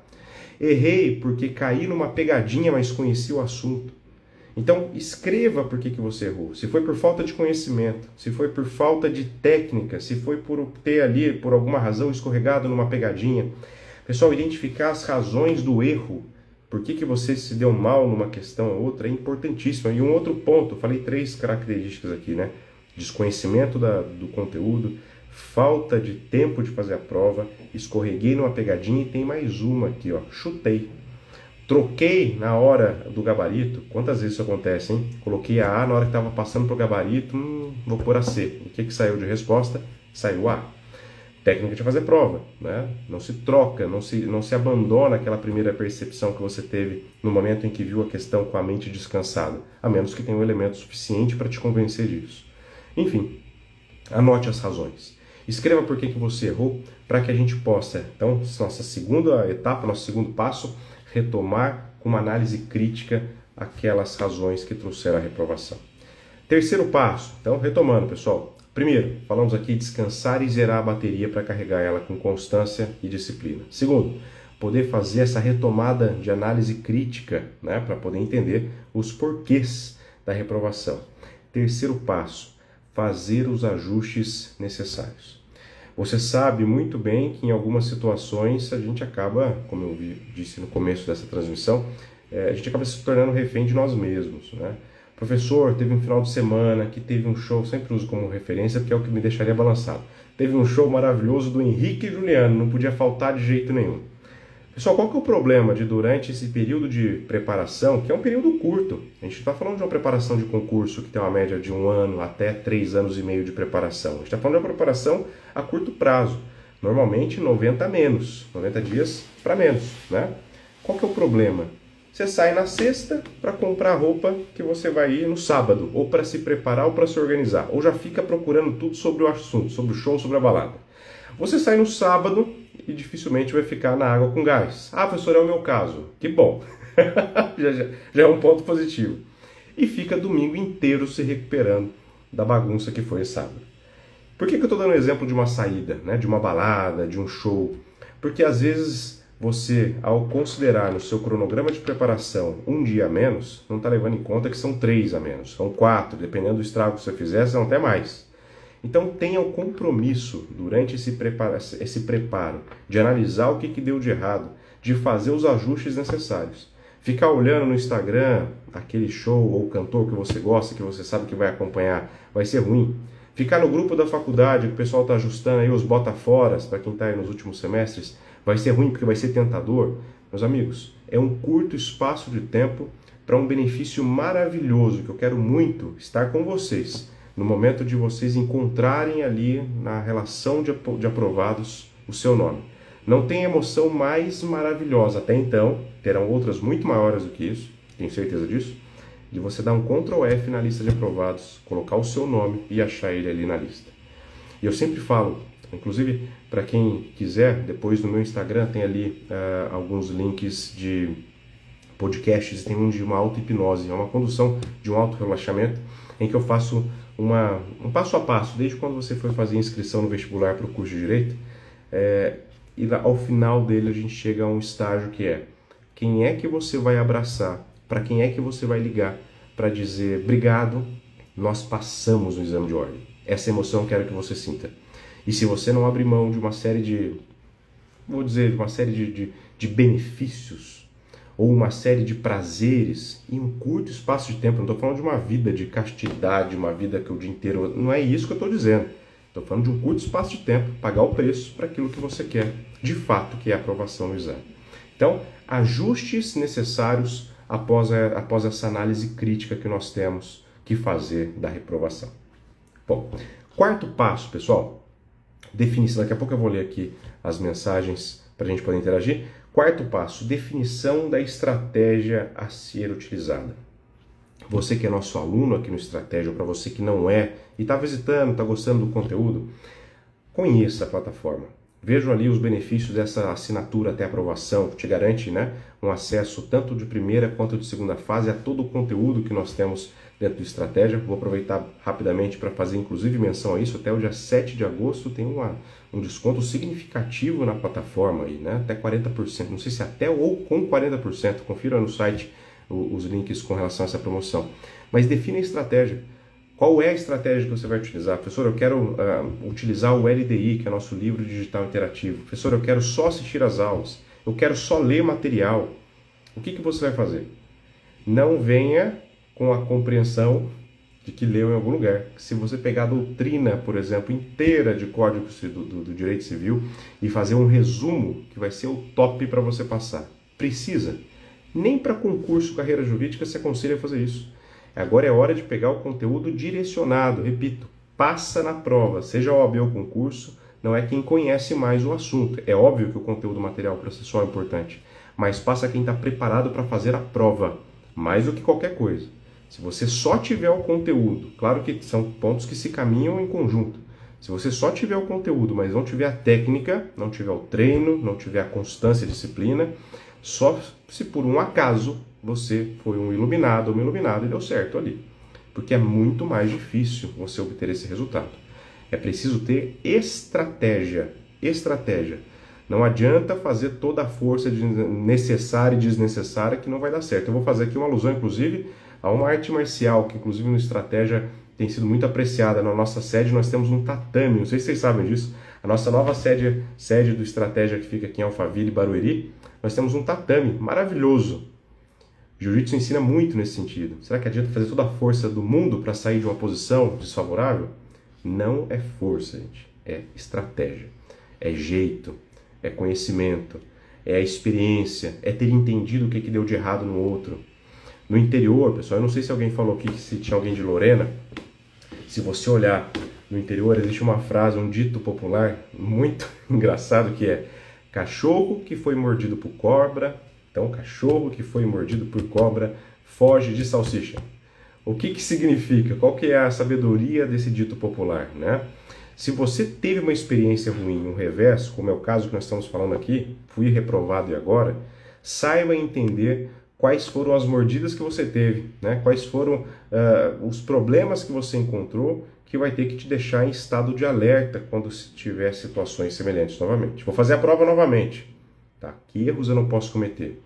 Speaker 1: Errei porque caí numa pegadinha, mas conheci o assunto. Então, escreva por que você errou. Se foi por falta de conhecimento, se foi por falta de técnica, se foi por ter ali, por alguma razão, escorregado numa pegadinha. Pessoal, identificar as razões do erro, por que você se deu mal numa questão ou outra, é importantíssimo. E um outro ponto, eu falei 3 características aqui, né? Desconhecimento do conteúdo, falta de tempo de fazer a prova, escorreguei numa pegadinha e tem mais uma aqui, ó, chutei. Troquei na hora do gabarito, quantas vezes isso acontece, hein? Coloquei a A na hora que estava passando para o gabarito, vou pôr a C. O que saiu de resposta? Saiu A. Técnica de fazer prova, né? Não se troca, não se abandona aquela primeira percepção que você teve no momento em que viu a questão com a mente descansada, a menos que tenha um elemento suficiente para te convencer disso. Enfim, anote as razões. Escreva por que você errou, para que a gente possa, então, nossa segunda etapa, nosso segundo passo, retomar com uma análise crítica aquelas razões que trouxeram a reprovação. Terceiro passo, então, retomando, pessoal. Primeiro, falamos aqui descansar e zerar a bateria para carregar ela com constância e disciplina. Segundo, poder fazer essa retomada de análise crítica, né, para poder entender os porquês da reprovação. Terceiro passo, fazer os ajustes necessários. Você sabe muito bem que em algumas situações a gente acaba, como eu disse no começo dessa transmissão, a gente acaba se tornando refém de nós mesmos, né? Professor, teve um final de semana que teve um show, sempre uso como referência porque é o que me deixaria balançado. Teve um show maravilhoso do Henrique e Juliano, não podia faltar de jeito nenhum. Pessoal, qual que é o problema de durante esse período de preparação, que é um período curto, a gente está falando de uma preparação de concurso que tem uma média de 1 ano até 3 anos e meio de preparação. A gente está falando de uma preparação a curto prazo, normalmente 90 dias para menos, né? Qual que é o problema? Você sai na sexta para comprar a roupa que você vai ir no sábado, ou para se preparar ou para se organizar, ou já fica procurando tudo sobre o assunto, sobre o show, sobre a balada. Você sai no sábado e dificilmente vai ficar na água com gás. Ah, professor, é o meu caso. Que bom. já é um ponto positivo. E fica domingo inteiro se recuperando da bagunça que foi sábado. Por que eu estou dando o exemplo de uma saída, né? De uma balada, de um show? Porque às vezes você, ao considerar no seu cronograma de preparação um dia a menos, não está levando em conta que são 3 a menos, são 4, dependendo do estrago que você fizer, são até mais. Então tenha o compromisso durante esse preparo de analisar o que deu de errado, de fazer os ajustes necessários. Ficar olhando no Instagram aquele show ou cantor que você gosta, que você sabe que vai acompanhar, vai ser ruim. Ficar no grupo da faculdade, que o pessoal está ajustando aí os bota-foras, para quem está aí nos últimos semestres, vai ser ruim porque vai ser tentador. Meus amigos, é um curto espaço de tempo para um benefício maravilhoso, que eu quero muito estar com vocês no momento de vocês encontrarem ali na relação de aprovados o seu nome. Não tem emoção mais maravilhosa, até então, terão outras muito maiores do que isso, tenho certeza disso, de você dar um Ctrl F na lista de aprovados, colocar o seu nome e achar ele ali na lista. E eu sempre falo, inclusive para quem quiser, depois no meu Instagram tem ali alguns links de podcasts, tem um de uma auto-hipnose, é uma condução de um auto-relaxamento, em que eu faço um passo a passo, desde quando você foi fazer inscrição no vestibular para o curso de Direito, e ao final dele a gente chega a um estágio que é: quem é que você vai abraçar, para quem é que você vai ligar para dizer obrigado, nós passamos no exame de ordem. Essa emoção eu quero que você sinta. E se você não abrir mão de uma série de benefícios, ou uma série de prazeres em um curto espaço de tempo, não estou falando de uma vida de castidade, uma vida que o dia inteiro, não é isso que eu estou dizendo. Estou falando de um curto espaço de tempo, pagar o preço para aquilo que você quer, de fato, que é a aprovação no exame. Então, ajustes necessários após essa análise crítica que nós temos que fazer da reprovação. Bom, quarto passo, pessoal, definição. Daqui a pouco eu vou ler aqui as mensagens para a gente poder interagir. Quarto passo, definição da estratégia a ser utilizada. Você que é nosso aluno aqui no Estratégia, ou para você que não é e está visitando, está gostando do conteúdo, conheça a plataforma. Vejam ali os benefícios dessa assinatura até aprovação, que te garante, né, um acesso tanto de primeira quanto de segunda fase a todo o conteúdo que nós temos dentro do Estratégia. Vou aproveitar rapidamente para fazer inclusive menção a isso. Até o dia 7 de agosto tem um desconto significativo na plataforma, aí, né? Até 40%, não sei se até ou com 40%, confira no site os links com relação a essa promoção. Mas defina a estratégia. Qual é a estratégia que você vai utilizar? Professor, eu quero utilizar o LDI, que é nosso livro digital interativo. Professor, eu quero só assistir às aulas. Eu quero só ler material. O que você vai fazer? Não venha com a compreensão de que leu em algum lugar. Se você pegar a doutrina, por exemplo, inteira de Código do Direito Civil e fazer um resumo, que vai ser o top para você passar. Precisa. Nem para concurso, carreira jurídica, se aconselha a fazer isso. Agora é hora de pegar o conteúdo direcionado. Repito, passa na prova, seja OAB ou concurso, não é quem conhece mais o assunto. É óbvio que o conteúdo material processual é importante, mas passa quem está preparado para fazer a prova, mais do que qualquer coisa. Se você só tiver o conteúdo, claro que são pontos que se caminham em conjunto. Se você só tiver o conteúdo, mas não tiver a técnica, não tiver o treino, não tiver a constância e disciplina, só se por um acaso você foi um iluminado ou uma iluminada e deu certo ali. Porque é muito mais difícil você obter esse resultado. É preciso ter estratégia. Estratégia. Não adianta fazer toda a força necessária e desnecessária que não vai dar certo. Eu vou fazer aqui uma alusão, inclusive, a uma arte marcial, que inclusive no Estratégia tem sido muito apreciada. Na nossa sede nós temos um tatame, não sei se vocês sabem disso. A nossa nova sede do Estratégia, que fica aqui em Alphaville, Barueri, nós temos um tatame maravilhoso. Jiu-jitsu ensina muito nesse sentido. Será que adianta fazer toda a força do mundo para sair de uma posição desfavorável? Não é força, gente. É estratégia. É jeito. É conhecimento. É a experiência. É ter entendido o que deu de errado no outro. No interior, pessoal, eu não sei se alguém falou aqui, se tinha alguém de Lorena. Se você olhar no interior, existe uma frase, um dito popular muito engraçado que é: cachorro que foi mordido por cobra, então cachorro que foi mordido por cobra foge de salsicha. O que significa? Qual que é a sabedoria desse dito popular, né? Se você teve uma experiência ruim, um revés, como é o caso que nós estamos falando aqui, fui reprovado e agora, saiba entender quais foram as mordidas que você teve, né? Quais foram os problemas que você encontrou, que vai ter que te deixar em estado de alerta quando tiver situações semelhantes novamente. Vou fazer a prova novamente. Tá? Que erros eu não posso cometer?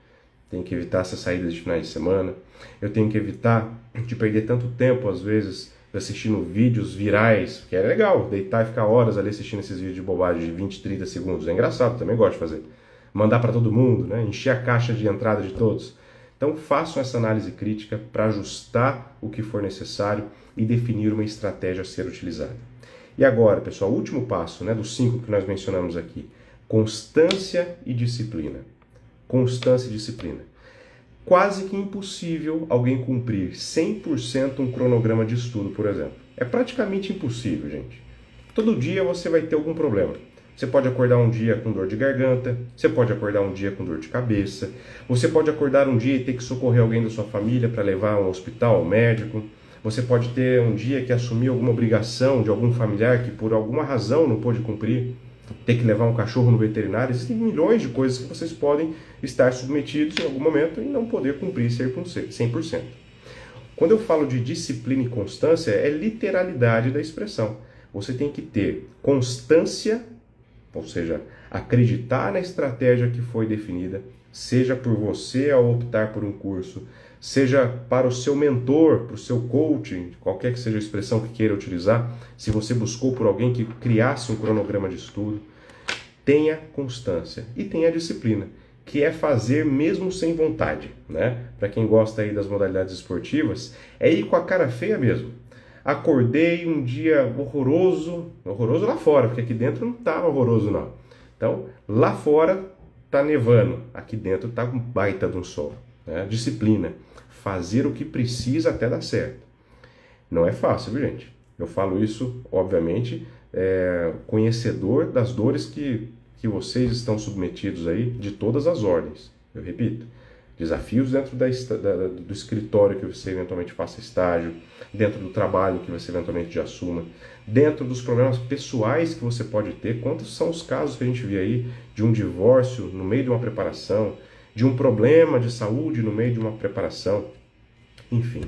Speaker 1: Tenho que evitar essas saídas de finais de semana. Eu tenho que evitar de perder tanto tempo, às vezes, assistindo vídeos virais, que é legal, deitar e ficar horas ali assistindo esses vídeos de bobagem de 20, 30 segundos. É engraçado, também gosto de fazer. Mandar para todo mundo, né? Encher a caixa de entrada de todos. Então façam essa análise crítica para ajustar o que for necessário e definir uma estratégia a ser utilizada. E agora, pessoal, o último passo, né, dos 5 que nós mencionamos aqui: constância e disciplina. Constância e disciplina. Quase que impossível alguém cumprir 100% um cronograma de estudo, por exemplo. É praticamente impossível, gente. Todo dia você vai ter algum problema. Você pode acordar um dia com dor de garganta, você pode acordar um dia com dor de cabeça, você pode acordar um dia e ter que socorrer alguém da sua família para levar a um hospital, ao médico, você pode ter um dia que assumir alguma obrigação de algum familiar que por alguma razão não pôde cumprir, ter que levar um cachorro no veterinário. Existem milhões de coisas que vocês podem estar submetidos em algum momento e não poder cumprir 100%. Quando eu falo de disciplina e constância, é literalidade da expressão. Você tem que ter constância, ou seja, acreditar na estratégia que foi definida, seja por você ao optar por um curso, seja para o seu mentor, para o seu coaching, qualquer que seja a expressão que queira utilizar, se você buscou por alguém que criasse um cronograma de estudo. Tenha constância e tenha disciplina, que é fazer mesmo sem vontade, né? Para quem gosta aí das modalidades esportivas, é ir com a cara feia mesmo. Acordei um dia horroroso lá fora, porque aqui dentro não estava horroroso não. Então, lá fora está nevando, aqui dentro está um baita de um sol. Né? Disciplina, fazer o que precisa até dar certo. Não é fácil, viu, gente? Eu falo isso, obviamente, conhecedor das dores que vocês estão submetidos aí, de todas as ordens. Eu repito, desafios dentro do escritório que você eventualmente faça estágio, dentro do trabalho que você eventualmente já assuma, dentro dos problemas pessoais que você pode ter. Quantos são os casos que a gente vê aí de um divórcio no meio de uma preparação, de um problema de saúde no meio de uma preparação, enfim.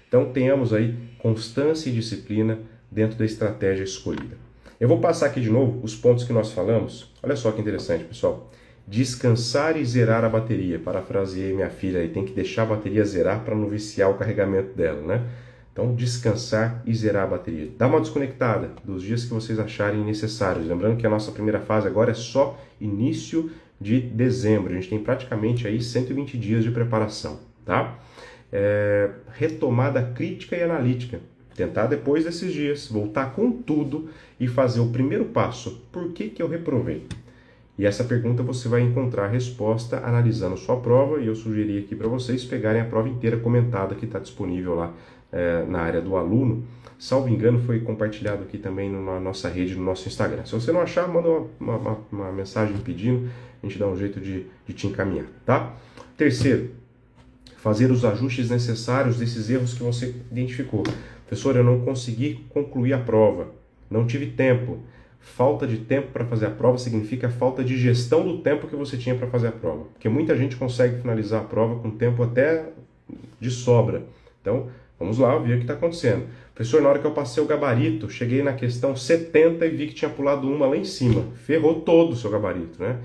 Speaker 1: Então tenhamos aí constância e disciplina dentro da estratégia escolhida. Eu vou passar aqui de novo os pontos que nós falamos. Olha só que interessante, pessoal. Descansar e zerar a bateria. Parafraseei minha filha aí, tem que deixar a bateria zerar para não viciar o carregamento dela, né? Então, descansar e zerar a bateria. Dá uma desconectada dos dias que vocês acharem necessários. Lembrando que a nossa primeira fase agora é só início de dezembro. A gente tem praticamente aí 120 dias de preparação, tá? Retomada crítica e analítica. Tentar depois desses dias, voltar com tudo e fazer o primeiro passo. Por que eu reprovei? E essa pergunta você vai encontrar a resposta analisando sua prova, e eu sugeri aqui para vocês pegarem a prova inteira comentada que está disponível lá na área do aluno. Salvo engano, foi compartilhado aqui também na nossa rede, no nosso Instagram. Se você não achar, manda uma mensagem pedindo, a gente dá um jeito de te encaminhar, tá? Terceiro, fazer os ajustes necessários desses erros que você identificou. Professor, eu não consegui concluir a prova, não tive tempo. Falta de tempo para fazer a prova significa falta de gestão do tempo que você tinha para fazer a prova. Porque muita gente consegue finalizar a prova com tempo até de sobra. Então, vamos lá ver o que está acontecendo. Professor, na hora que eu passei o gabarito, cheguei na questão 70 e vi que tinha pulado uma lá em cima. Ferrou todo o seu gabarito, né?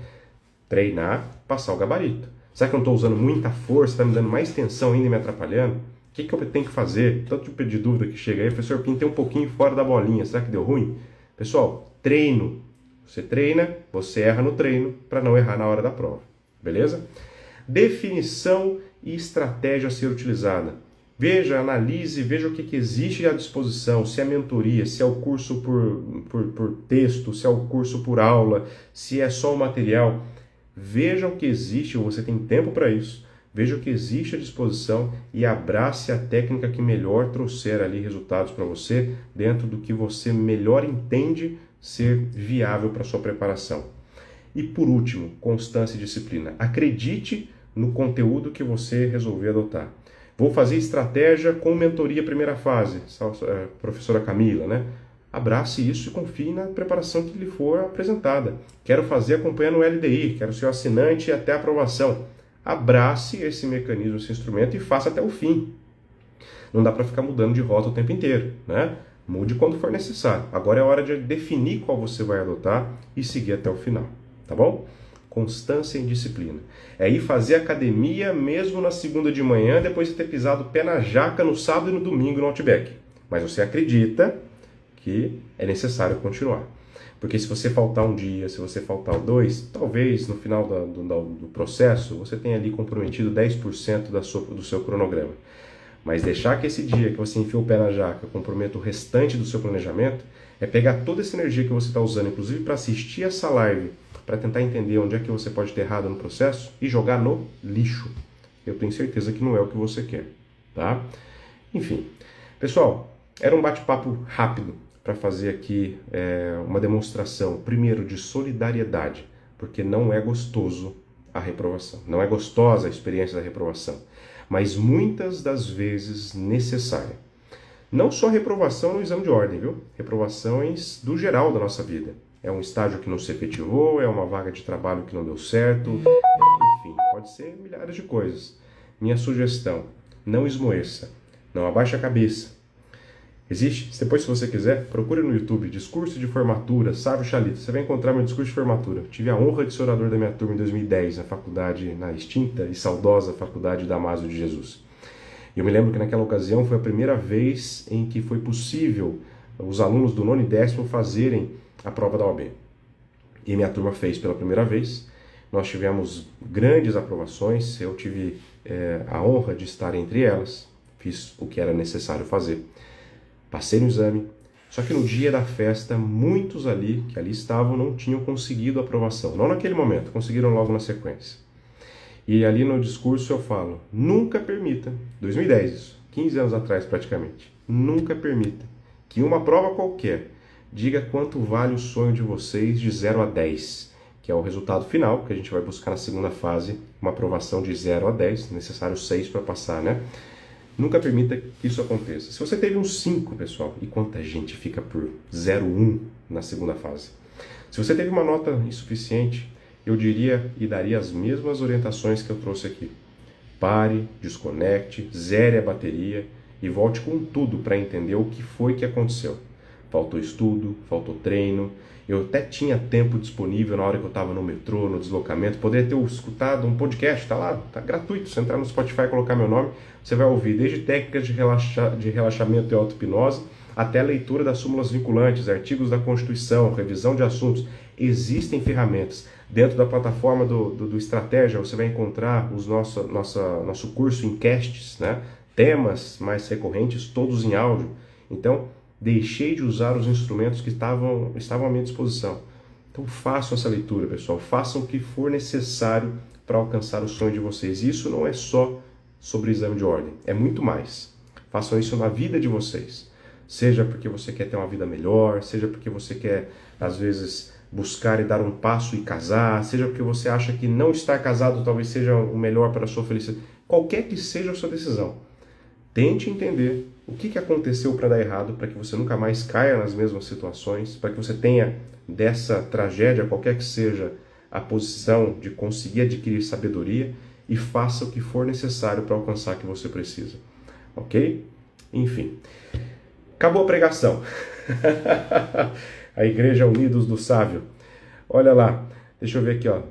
Speaker 1: Treinar, passar o gabarito. Será que eu não estou usando muita força, está me dando mais tensão ainda e me atrapalhando? que eu tenho que fazer? Tanto tipo de dúvida que chega aí, professor, eu pintei um pouquinho fora da bolinha, será que deu ruim? Pessoal, treino. Você treina, você erra no treino para não errar na hora da prova, beleza? Definição e estratégia a ser utilizada. Veja, analise, veja o que existe à disposição, se é mentoria, se é o curso por texto, se é o curso por aula, se é só o material. Veja o que existe, você tem tempo para isso. Veja o que existe à disposição e abrace a técnica que melhor trouxer ali resultados para você, dentro do que você melhor entende ser viável para a sua preparação. E por último, constância e disciplina. Acredite no conteúdo que você resolver adotar. Vou fazer estratégia com mentoria primeira fase, professora Camila, né? Abrace isso e confie na preparação que lhe for apresentada. Quero fazer acompanhando o LDI, quero ser assinante até a aprovação. Abrace esse mecanismo, esse instrumento e faça até o fim. Não dá para ficar mudando de rota o tempo inteiro, né? Mude quando for necessário. Agora é hora de definir qual você vai adotar e seguir até o final, tá bom? Constância e disciplina. É ir fazer academia mesmo na segunda de manhã, depois de ter pisado o pé na jaca no sábado e no domingo no Outback. Mas você acredita que é necessário continuar. Porque se você faltar um dia, se você faltar dois, talvez no final do processo você tenha ali comprometido 10% do seu cronograma. Mas deixar que esse dia que você enfia o pé na jaca comprometa o restante do seu planejamento é pegar toda essa energia que você está usando, inclusive para assistir essa live, para tentar entender onde é que você pode ter errado no processo e jogar no lixo. Eu tenho certeza que não é o que você quer, tá? Enfim, pessoal, era um bate-papo rápido para fazer aqui uma demonstração, primeiro, de solidariedade, porque não é gostoso a reprovação, não é gostosa a experiência da reprovação, mas muitas das vezes necessária. Não só reprovação no exame de ordem, viu? Reprovações do geral da nossa vida. É um estágio que não se efetivou, é uma vaga de trabalho que não deu certo, enfim, pode ser milhares de coisas. Minha sugestão, não esmoeça, não abaixe a cabeça. Existe, depois se você quiser, procure no YouTube, discurso de formatura, Sávio Chalita, você vai encontrar meu discurso de formatura. Tive a honra de ser orador da minha turma em 2010, na faculdade, na extinta e saudosa Faculdade Damásio de Jesus. E eu me lembro que naquela ocasião foi a primeira vez em que foi possível os alunos do nono e décimo fazerem a prova da OAB. E minha turma fez pela primeira vez. Nós tivemos grandes aprovações, eu tive a honra de estar entre elas, fiz o que era necessário fazer. Passei no exame, só que no dia da festa, muitos ali, que ali estavam, não tinham conseguido a aprovação. Não naquele momento, conseguiram logo na sequência. E ali no discurso eu falo, nunca permita, 2010 isso, 15 anos atrás praticamente, nunca permita que uma prova qualquer diga quanto vale o sonho de vocês de 0 a 10, que é o resultado final, que a gente vai buscar na segunda fase, uma aprovação de 0 a 10, necessário 6 para passar, né? Nunca permita que isso aconteça. Se você teve um 5, pessoal, e quanta gente fica por 0,1 na segunda fase? Se você teve uma nota insuficiente, eu diria e daria as mesmas orientações que eu trouxe aqui. Pare, desconecte, zere a bateria e volte com tudo para entender o que foi que aconteceu. Faltou estudo, faltou treino. Eu até tinha tempo disponível na hora que eu estava no metrô, no deslocamento. Poderia ter escutado um podcast, está lá, está gratuito. Se entrar no Spotify e colocar meu nome, você vai ouvir desde técnicas de relaxamento e auto-hipnose até a leitura das súmulas vinculantes, artigos da Constituição, revisão de assuntos. Existem ferramentas. Dentro da plataforma do Estratégia, você vai encontrar nosso curso em casts, né? Temas mais recorrentes, todos em áudio. Então, deixei de usar os instrumentos que estavam à minha disposição. Então façam essa leitura, pessoal. Façam o que for necessário para alcançar o sonho de vocês. E isso não é só sobre exame de ordem, é muito mais. Façam isso na vida de vocês. Seja porque você quer ter uma vida melhor, seja porque você quer, às vezes, buscar e dar um passo e casar, seja porque você acha que não estar casado talvez seja o melhor para a sua felicidade. Qualquer que seja a sua decisão, tente entender o que aconteceu para dar errado, para que você nunca mais caia nas mesmas situações, para que você tenha dessa tragédia, qualquer que seja a posição de conseguir adquirir sabedoria e faça o que for necessário para alcançar o que você precisa. Ok? Enfim. Acabou a pregação. A Igreja Unidos do Sávio. Olha lá, deixa eu ver aqui, ó.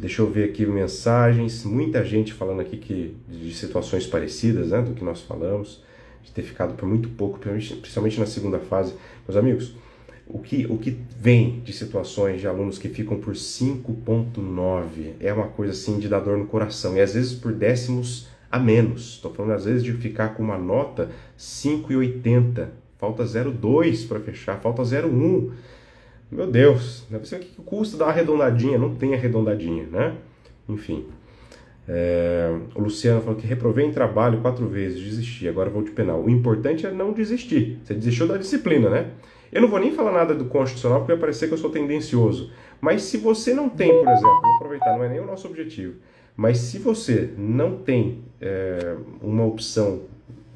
Speaker 1: Deixa eu ver aqui mensagens, muita gente falando aqui de situações parecidas, né, do que nós falamos, de ter ficado por muito pouco, principalmente na segunda fase. Meus amigos, o que vem de situações de alunos que ficam por 5,9 é uma coisa assim de dar dor no coração, e às vezes por décimos a menos. Estou falando às vezes de ficar com uma nota 5,80, falta 0,2 para fechar, falta 0,1. Meu Deus, deve ser o que custa dar uma arredondadinha, não tem arredondadinha, né? Enfim. O Luciano falou que reprovei em trabalho 4 vezes, desisti, agora vou de penal. O importante é não desistir. Você desistiu da disciplina, né? Eu não vou nem falar nada do constitucional porque vai parecer que eu sou tendencioso. Mas se você não tem, por exemplo, vou aproveitar, não é nem o nosso objetivo, mas se você não tem uma opção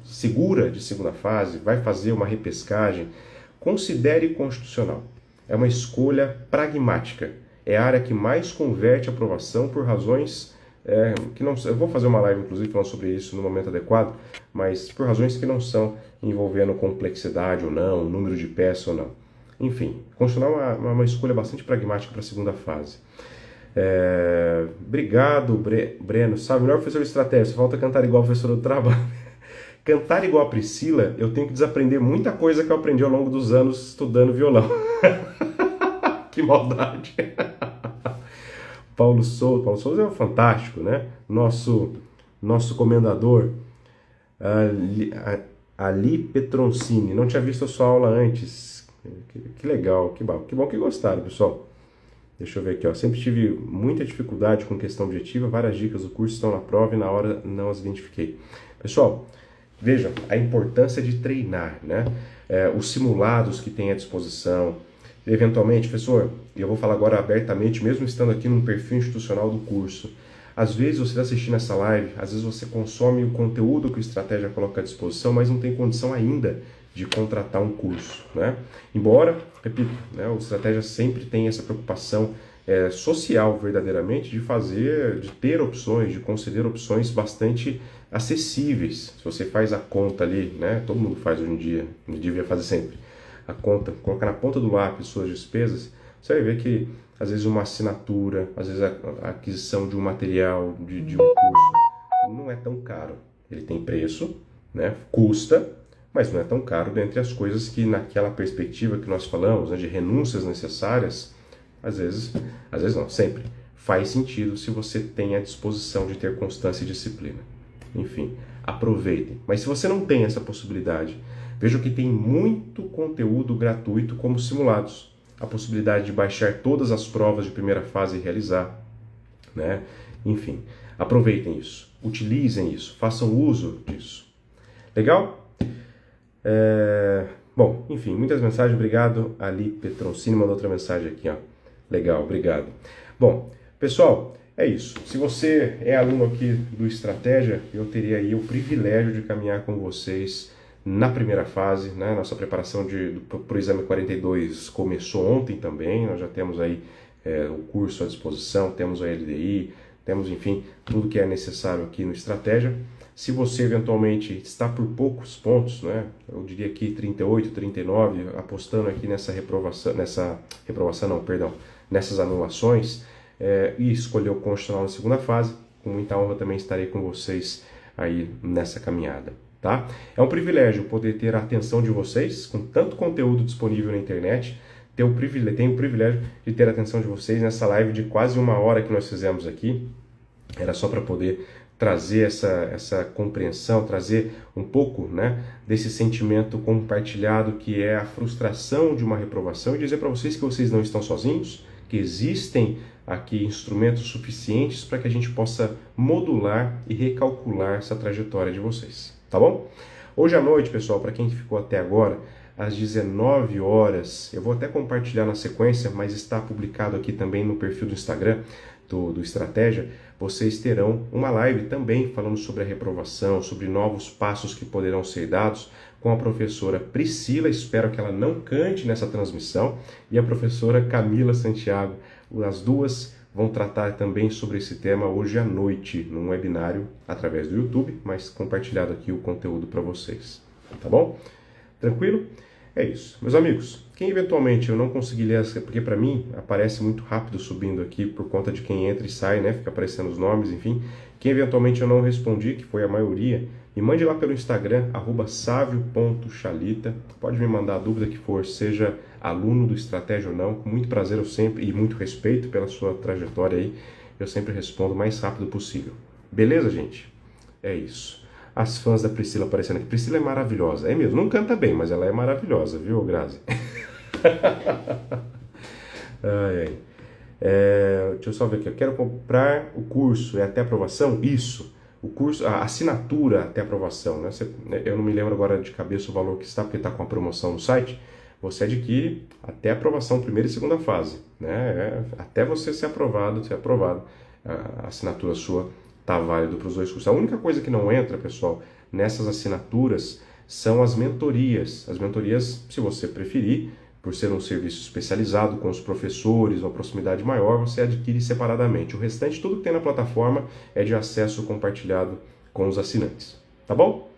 Speaker 1: segura de segunda fase, vai fazer uma repescagem, considere constitucional. É uma escolha pragmática. É a área que mais converte a aprovação por razões que não... Eu vou fazer uma live, inclusive, falando sobre isso no momento adequado, mas por razões que não são envolvendo complexidade ou não, número de peças ou não. Enfim, constitucional é uma escolha bastante pragmática para a segunda fase. Obrigado, Breno. Sabe, melhor professor de estratégia, só falta cantar igual o professor do trabalho. Cantar igual a Priscila, eu tenho que desaprender muita coisa que eu aprendi ao longo dos anos estudando violão. Que maldade. Paulo Souza é um fantástico, né? Nosso comendador. Ali Petroncini, não tinha visto a sua aula antes. Que legal, que bom que gostaram, pessoal. Deixa eu ver aqui, ó. Sempre tive muita dificuldade com questão objetiva, várias dicas do curso estão na prova e na hora não as identifiquei. Pessoal, vejam a importância de treinar, né? Os simulados que tem à disposição. Eventualmente, professor, eu vou falar agora abertamente, mesmo estando aqui num perfil institucional do curso. Às vezes você está assistindo essa live, às vezes você consome o conteúdo que o Estratégia coloca à disposição, mas não tem condição ainda de contratar um curso, né? Embora, repito, né, o Estratégia sempre tem essa preocupação social verdadeiramente de ter opções, de conceder opções bastante acessíveis. Se você faz a conta ali, né, todo mundo faz hoje em dia, devia fazer sempre, a conta, colocar na ponta do lápis suas despesas, você vai ver que às vezes uma assinatura, às vezes a aquisição de um material, de um curso, não é tão caro. Ele tem preço, né, custa, mas não é tão caro dentre as coisas que naquela perspectiva que nós falamos, né, de renúncias necessárias, às vezes não, sempre faz sentido se você tem a disposição de ter constância e disciplina. Enfim, aproveitem. Mas se você não tem essa possibilidade, veja que tem muito conteúdo gratuito como simulados. A possibilidade de baixar todas as provas de primeira fase e realizar, né? Enfim, aproveitem isso, utilizem isso, façam uso disso. Legal? Bom, enfim, muitas mensagens. Obrigado, Ali Petroncini mandou outra mensagem aqui, ó. Legal, obrigado. Bom, pessoal, é isso. Se você é aluno aqui do Estratégia, eu teria aí o privilégio de caminhar com vocês na primeira fase, né? Nossa preparação para o exame 42 começou ontem também. Nós já temos aí o curso à disposição, temos a LDI, temos, enfim, tudo que é necessário aqui no Estratégia. Se você eventualmente está por poucos pontos, né? Eu diria aqui 38, 39, apostando aqui nessas anulações, e escolheu o constitucional na segunda fase, com muita honra também estarei com vocês aí nessa caminhada, tá? É um privilégio poder ter a atenção de vocês, com tanto conteúdo disponível na internet, tenho o privilégio de ter a atenção de vocês nessa live de quase 1 hora que nós fizemos aqui. Era só para poder trazer essa compreensão, trazer um pouco, né, desse sentimento compartilhado que é a frustração de uma reprovação e dizer para vocês que vocês não estão sozinhos, que existem aqui instrumentos suficientes para que a gente possa modular e recalcular essa trajetória de vocês, tá bom? Hoje à noite, pessoal, para quem ficou até agora, às 19 horas, eu vou até compartilhar na sequência, mas está publicado aqui também no perfil do Instagram do Estratégia, vocês terão uma live também falando sobre a reprovação, sobre novos passos que poderão ser dados com a professora Priscila, espero que ela não cante nessa transmissão, e a professora Camila Santiago. As duas vão tratar também sobre esse tema hoje à noite, num webinário através do YouTube, mas compartilhado aqui o conteúdo para vocês, tá bom? Tranquilo? É isso. Meus amigos, quem eventualmente eu não conseguir ler, porque para mim aparece muito rápido subindo aqui por conta de quem entra e sai, né? Fica aparecendo os nomes, enfim. Quem eventualmente eu não respondi, que foi a maioria, me mande lá pelo Instagram, @savio.chalita. Pode me mandar a dúvida que for, seja aluno do Estratégia ou não. Com muito prazer eu sempre, e muito respeito pela sua trajetória aí, eu sempre respondo o mais rápido possível. Beleza, gente? É isso. As fãs da Priscila aparecendo aqui. Priscila é maravilhosa. É mesmo, não canta bem, mas ela é maravilhosa, viu, Grazi? Ai, ai. Deixa eu só ver aqui. Eu quero comprar o curso, é até aprovação? Isso. O curso, a assinatura até aprovação, né? Eu não me lembro agora de cabeça o valor que está, porque está com a promoção no site. Você adquire até aprovação, primeira e segunda fase, né? Até você ser aprovado, a assinatura sua está válido para os dois cursos. A única coisa que não entra, pessoal, nessas assinaturas são as mentorias. As mentorias, se você preferir, por ser um serviço especializado com os professores, uma proximidade maior, você adquire separadamente. O restante, tudo que tem na plataforma é de acesso compartilhado com os assinantes. Tá bom?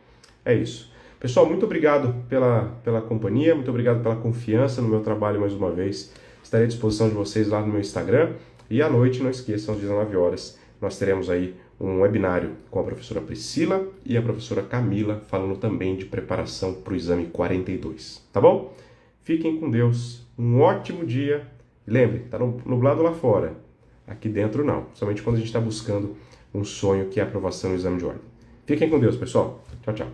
Speaker 1: É isso. Pessoal, muito obrigado pela companhia, muito obrigado pela confiança no meu trabalho mais uma vez. Estarei à disposição de vocês lá no meu Instagram. E à noite, não esqueçam, às 19 horas, nós teremos aí um webinário com a professora Priscila e a professora Camila, falando também de preparação para o exame 42. Tá bom? Fiquem com Deus, um ótimo dia. Lembre, está nublado lá fora, aqui dentro não, somente quando a gente está buscando um sonho que é a aprovação no exame de ordem. Fiquem com Deus, pessoal. Tchau, tchau.